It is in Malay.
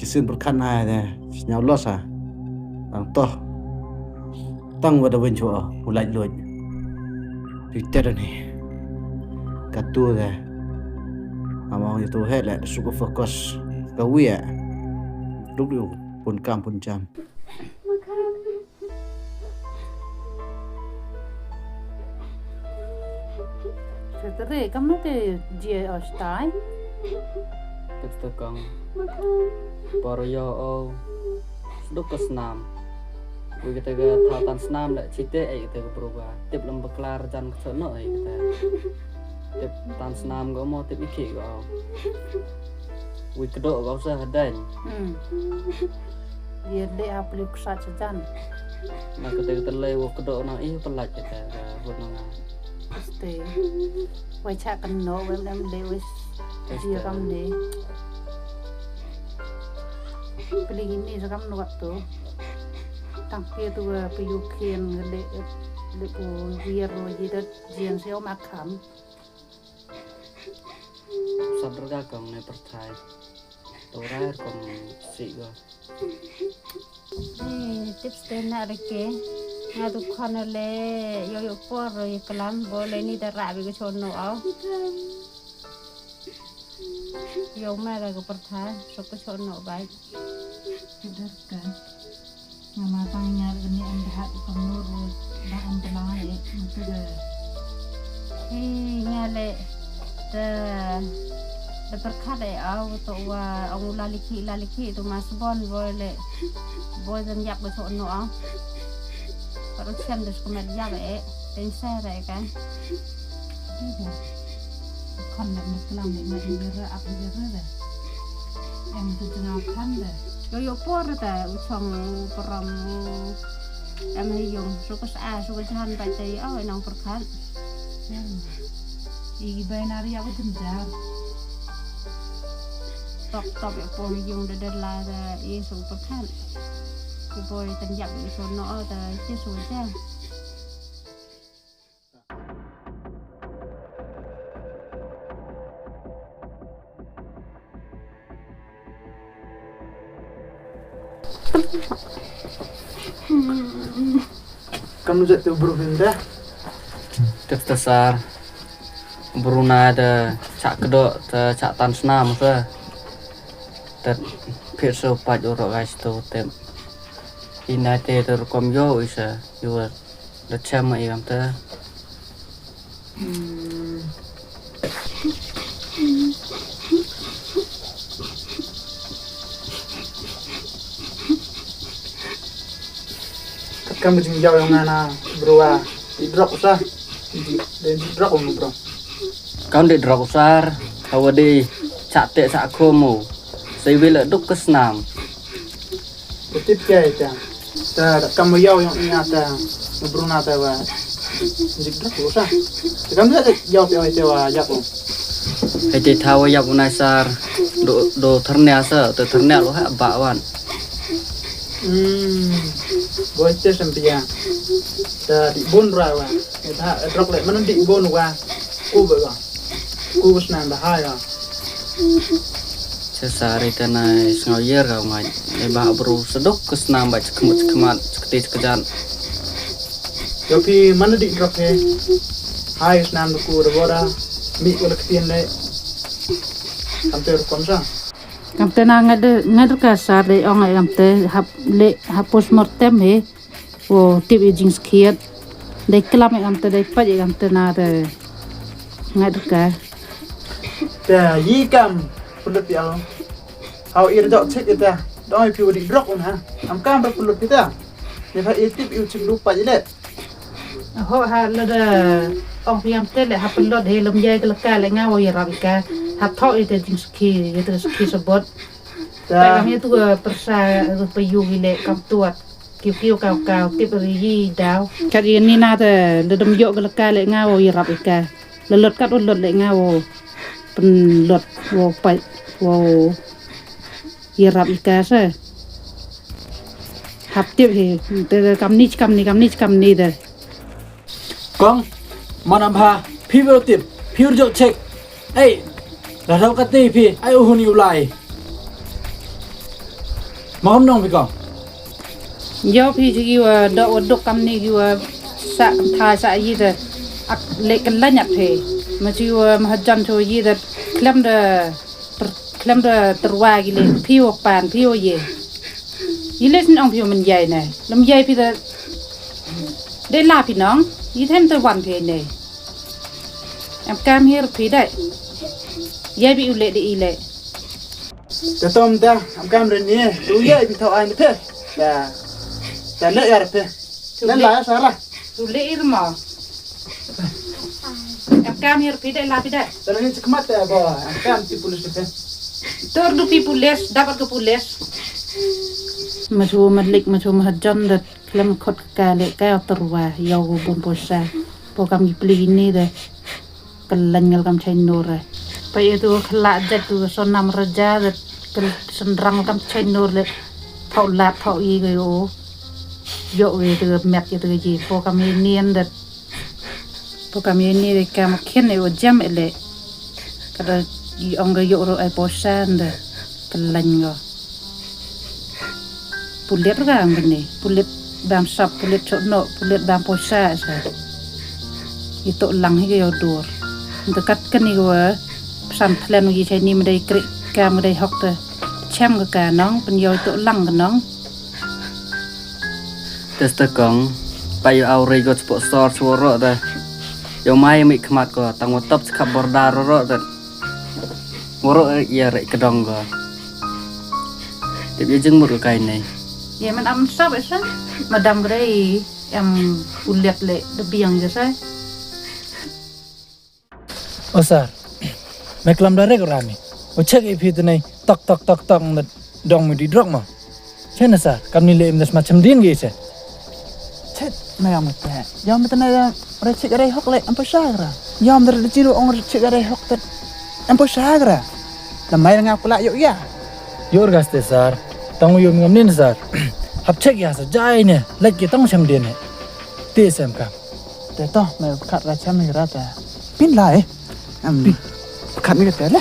chỉ xin một khăn này nè nhau lót à bằng to tăng vào đầu bên chỗ một lạnh lùi thì tết rồi này cả tua này mà mong itu hết lại suka fokus ke wia lúc điều pun cam pun jam Setelah kamu tu dia ostai. Tức con baro yo o đúc cái snam vì cái thao tan snam lại chi tiết ấy cái proba tiếp làm bậc la chân sợ nợ ấy cái tiếp tan snam có một tiếp ít khí có vì cái độ có sẽ hết đấy Dia le aplik saja mà cái tên lê cái độ nó ít phân lệch cái vượt nó Pasti. Wai cakan no, wai em le wai dia kamu ni. Beli ini sekarang nak tu. Tangki tu peyukian le biru jadi jian seo makan. sadar gagam này percaya tora kom si go Tips dan nak reke. Ngadu khana le yo por kelam boleh ni darah bi ko chono au. Yo ma ga ko pertha so ko chono bai. Sudarkan mama tanya ini anda kamur dah anda itu dah Ngale de perkade au to wa ông laliki tu mas bon boleh boleh dan yak ko chono au. Kalau siam des komet yak ten sa kan. kan nak kelam nak dira apa dira dah yang tu jangan kan dah Yo por ta uchong peram em hay dùng số có sa số có chan pai tei au nong perkhan. Igi bainari aku tendar Top yo por dùng de la da i số perkhan. Ki boy tan yak so no ta chi so cha. kamu jatuh berpindah tiếp dasar Bruna ada cak kedok cak tan senam ke dan pirso pat orang guys tu tem ina te terkom yo isa yo the chama iam te kamu jauh yang mana bro di drop usah dan di drop bro kau di drop besar kau di cak te cak komo saya bila duk ke senam tip kayak itu kamu jauh yang ini ada bro nata wa di drop usah kamu jauh yang itu wa jauh hei tahu ya punasar do ternyata tu ternyata lo hak bakwan bocah sempiang di bun rawa kita drop lek mana di bun wa ku baga ku senang bahaya sesari tanah sengoyer kau ngai lebah bro seduk ke senam baca kemat seketis kejan tapi mana di drop he hai senang ku rebora mi ku lektian le hampir konsa Kamte na ngadu kasar de ong ay kamte hap postmortem he wo tip ejing skiat de kelam ay kamte de pa kamte na de ngadu ka ta yi kam pulut ya how ir dok cek kita doi piu di drop on ha am kam ba pulut kita ne fa tip yu cik lupa je le ho ha la de ong piam te le hap lot he lom ye ke ka le ngawo ya rabika hap tho ite jing ski itu ski sebot ta kami tu persa payu gile kam tuat kiu kau tip ri daw kali ni na te le dom yo ke ka le ngawo ya rabika le lot kat lot le ngawo pen lot wo pa wo ya rabika sa hap tip he te kam ni de Kong, mana bah, piu tip, piu jok cek, dah tahu kata pi, ayo huni ulai. Mau nong bi kong. Yo pi ji wa do kam ni gi wa sa kam tha sa yi de ak le kan la nyap the ma ji wa ma jan cho yi de klem de terwa gi le pi wo pan pi wo ye yi le sin ong pi man yai ne lam yai pi de de la pi nong yi them te wan the ne em cam hier pi dai yai bi u le de i le Te tom ta am cam ren ni tu ye bi thau ai ni pe. Ta le ya pe. Le la sa la. tu le ir ma em cam hier pi dai la pi dai Ta ni cikmat ta ba am cam ti polis pe. Tor du pi pules dapat ke pules machu madlik machu mahjan dat klem khot ka le ka terwa yaw bun posa po kam pli ni de kelangal kam chain nur pa itu khla dat tu sonam raja dat kel sendrang kam chain nur le thau la thau i ge o yo we de met ye de ji po kam nien dat po kam ni de kam khen e o jam ele kada di ongga yo ro ai posan de kelango pulet rang bene pulet bam sap pulet chotno pulet bam posa sa itu lang hi yo dur dekat kan ni wa san plan gi chai ni mdai kri ka mdai hok te cham ga ka nong pen yo itu lang ka nong testa kong payo aure go sponsor suara dah yo mai mi khmat ko tang wa top khap bordar ro dah woro ya rek kedong go tip ye jeng mur kai nei ya man am sap esa madam grei em pulet le de biang je sa Osar, meklam dare korani. O cek ipit nei tok na dong mu di drok mo. Chen sar, kamni le imdas macam din ge se. Chet mayam te. Yam te na re cek re hok le ampo sagra. Yam der ciru ong cek re hok te ampo sagra. Lamai ngap pula yo ya. Yor gaste sar, tangu yum ngamnin sar. Hap cek ya sa jai ne, lek ge tong cham din ne. Te sem kam. Te to me kat ra cham ni ra ta. Pin lai. Kat ni te le.